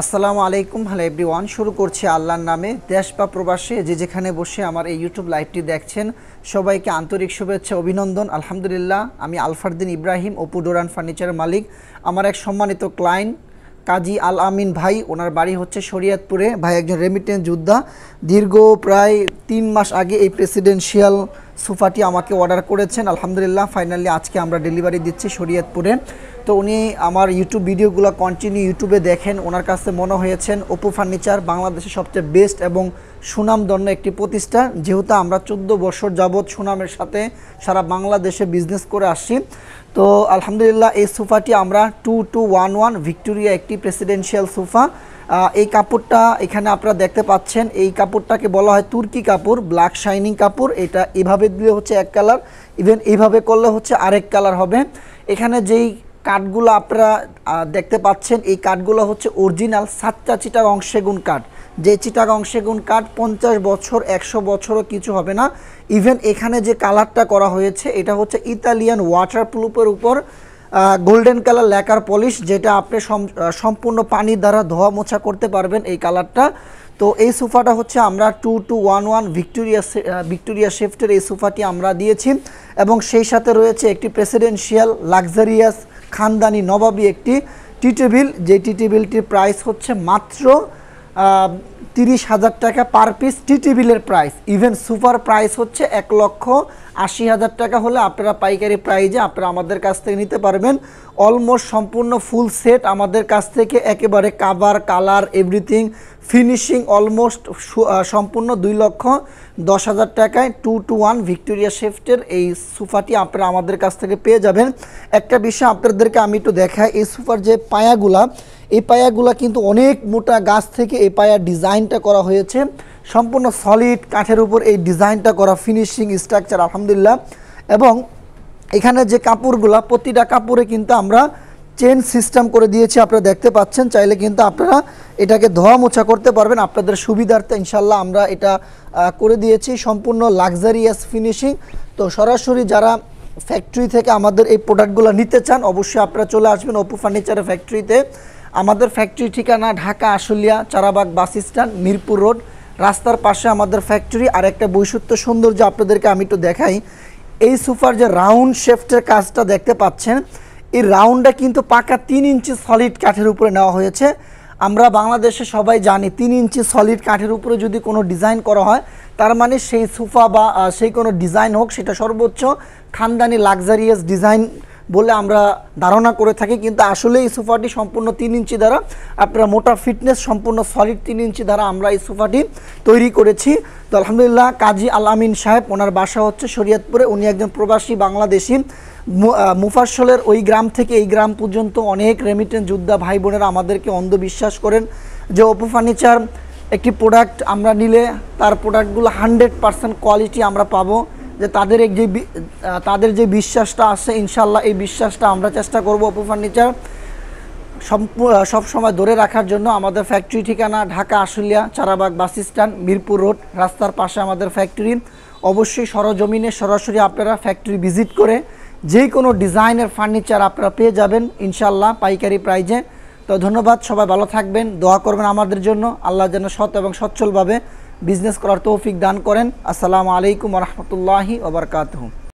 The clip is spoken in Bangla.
আসসালামু আলাইকুম, হ্যালো এভরিওয়ান। শুরু করছি আল্লাহর নামে। দেশ বা প্রবাসে যে যেখানে বসে আমার এই ইউটিউব লাইভটি দেখছেন সবাইকে আন্তরিক শুভেচ্ছা, অভিনন্দন। আলহামদুলিল্লাহ, আমি আলফারদিন ইব্রাহিম, অপু ডোরান ফার্নিচারের মালিক। আমার এক সম্মানিত ক্লায়েন্ট কাজী আল আমিন ভাই, ওনার বাড়ি হচ্ছে শরীয়তপুরে। ভাই একজন রেমিটেন্স যোদ্ধা। দীর্ঘ প্রায় 3 মাস আগে এই প্রেসিডেন্সিয়াল সোফাটি আমাকে অর্ডার করেছেন। আলহামদুলিল্লাহ, ফাইনালি আজকে আমরা ডেলিভারি দিচ্ছি শরীয়তপুরে। তো উনি আমার ইউটিউব ভিডিওগুলো কন্টিনিউ ইউটিউবে দেখেন। ওনার কাছে মনে হয়েছেন অপু ফার্নিচার বাংলাদেশের সবচেয়ে বেস্ট এবং সুনামধন্য একটি প্রতিষ্ঠান। যেহেতু আমরা 14 বছর যাবৎ সুনামের সাথে সারা বাংলাদেশে বিজনেস করে আসছি। তো আলহামদুলিল্লাহ, এই সোফাটি আমরা 2211 ভিক্টোরিয়া একটি প্রেসিডেন্সিয়াল সোফা। এই কাপড়টা এখানে আপনারা দেখতে পাচ্ছেন, এই কাপড়টাকে বলা হয় তুর্কি কাপড়, ব্ল্যাক শাইনিং কাপড়। এটা এভাবে দিলে হচ্ছে এক কালার, ইভেন এইভাবে করলে হচ্ছে আরেক কালার হবে। এখানে যেই কাঠগুলো আপনারা দেখতে পাচ্ছেন, এই কাঠগুলো হচ্ছে অরিজিনাল সাতটা চিটাগং সেগুন কাঠ। যে চিটাগং সেগুন কাঠ 50 বছর 100 বছরও কিছু হবে না। ইভেন এখানে যে কালারটা করা হয়েছে এটা হচ্ছে ইতালিয়ান ওয়াটারপ্রুফের উপর গোল্ডেন কালার ল্যাকার পলিশ, যেটা আপনি সম্পূর্ণ পানির দ্বারা ধোয়া মোছা করতে পারবেন এই কালারটা। তো এই সোফাটা হচ্ছে আমরা 2211 ভিক্টোরিয়া শিফটের এই সোফাটি আমরা দিয়েছি। এবং সেই সাথে রয়েছে একটি প্রেসিডেন্সিয়াল লাক্সারিয়াস খানদানি নবাবী একটি টি টেবিল। যে টি টেবিলটির প্রাইস হচ্ছে মাত্র 30,000 টাকা পার পিস টি টেবিলের প্রাইস। ইভেন সুপার প্রাইস হচ্ছে 1,80,000 টাকা হলে আপনারা পাইকারি প্রাইজে আপনারা আমাদের কাছ থেকে নিতে পারবেন। অলমোস্ট সম্পূর্ণ ফুল সেট আমাদের কাছ থেকে একেবারে cover, colour, everything, finishing almost সম্পূর্ণ 2,10,000 টাকায় 221 ভিক্টোরিয়া শিফটের এই সোফাটি আপনারা আমাদের কাছ থেকে পেয়ে যাবেন। একটা বিষয় আপনাদেরকে আমি একটু দেখাই, এই সোফার যে পায়াগুলা, এই পায়াগুলা কিন্তু অনেক মোটা গাছ থেকে এই পায়ার ডিজাইনটা করা হয়েছে। সম্পূর্ণ সলিড কাঠের উপর এই ডিজাইনটা করা, ফিনিশিং স্ট্রাকচার আলহামদুলিল্লাহ। এবং এখানে যে কাপড়গুলা, প্রতিটা কাপড়ে কিন্তু আমরা চেন সিস্টেম করে দিয়েছি, আপনারা দেখতে পাচ্ছেন। চাইলে কিন্তু আপনারা এটাকে ধোয়া মোছা করতে পারবেন আপনাদের সুবিধার্থে। ইনশাল্লাহ আমরা এটা করে দিয়েছি, সম্পূর্ণ লাক্সারিয়াস ফিনিশিং। তো সরাসরি যারা ফ্যাক্টরি থেকে আমাদের এই প্রোডাক্টগুলো নিতে চান অবশ্যই আপনারা চলে আসবেন অপু ফার্নিচারের ফ্যাক্টরিতে। আমাদের ফ্যাক্টরি ঠিকানা Dhaka Ashulia Charabag bus stand, Mirpur road, রাস্তার পাশে আমাদের ফ্যাক্টরি। আর একটা বৈশিষ্ট্য সৌন্দর্য আপনাদেরকে আমি একটু দেখাই, এই সোফার যে রাউন্ড শেফটের কাজটা দেখতে পাচ্ছেন, এই রাউন্ডটা কিন্তু পাকা 3 ইঞ্চি সলিড কাঠের উপরে নেওয়া হয়েছে। আমরা বাংলাদেশে সবাই জানি 3 ইঞ্চি সলিড কাঠের উপরে যদি কোনো ডিজাইন করা হয় তার মানে সেই সোফা বা সেই কোনো ডিজাইন হোক সেটা সর্বোচ্চ খানদানি লাক্সারিয়াস ডিজাইন বলে আমরা ধারণা করে থাকি। কিন্তু আসলে এই সোফাটি সম্পূর্ণ 3 ইঞ্চি দ্বারা আপনারা মোটা ফিটনেস সম্পূর্ণ সলিড 3 ইঞ্চি দ্বারা আমরা এই সোফাটি তৈরি করেছি। তো আলহামদুলিল্লাহ, কাজী আল আমিন সাহেব, ওনার বাসা হচ্ছে শরীয়তপুরে। উনি একজন প্রবাসী বাংলাদেশি। মুফাসলের ওই গ্রাম থেকে এই গ্রাম পর্যন্ত অনেক রেমিটেন্স যোদ্ধা ভাই বোনেরা আমাদেরকে অন্ধবিশ্বাস করেন যে অপু ফার্নিচার একটি প্রোডাক্ট আমরা নিলে তার প্রোডাক্টগুলো 100% কোয়ালিটি আমরা পাবো। যে তাদের যে বিশ্বাসটা আছে, ইনশাল্লাহ এই বিশ্বাসটা আমরা চেষ্টা করব অপু ফার্নিচার সব সময় ধরে রাখার জন্য। আমাদের ফ্যাক্টরি ঠিকানা Dhaka Ashulia Charabag bus stand, Mirpur road, রাস্তার পাশে আমাদের ফ্যাক্টরি। অবশ্যই সরজমিনে সরাসরি আপনারা ফ্যাক্টরি ভিজিট করে যে কোনো ডিজাইনের ফার্নিচার আপনারা পেয়ে যাবেন ইনশাল্লাহ পাইকারি প্রাইজে। তো ধন্যবাদ, সবাই ভালো থাকবেন, দোয়া করবেন আমাদের জন্য। আল্লাহ যেন সৎ এবং সচ্ছলভাবে বিজনেস করার তৌফিক দান করেন। আসসালামু আলাইকুম ওয়া রাহমাতুল্লাহি ওয়া বারাকাতুহু।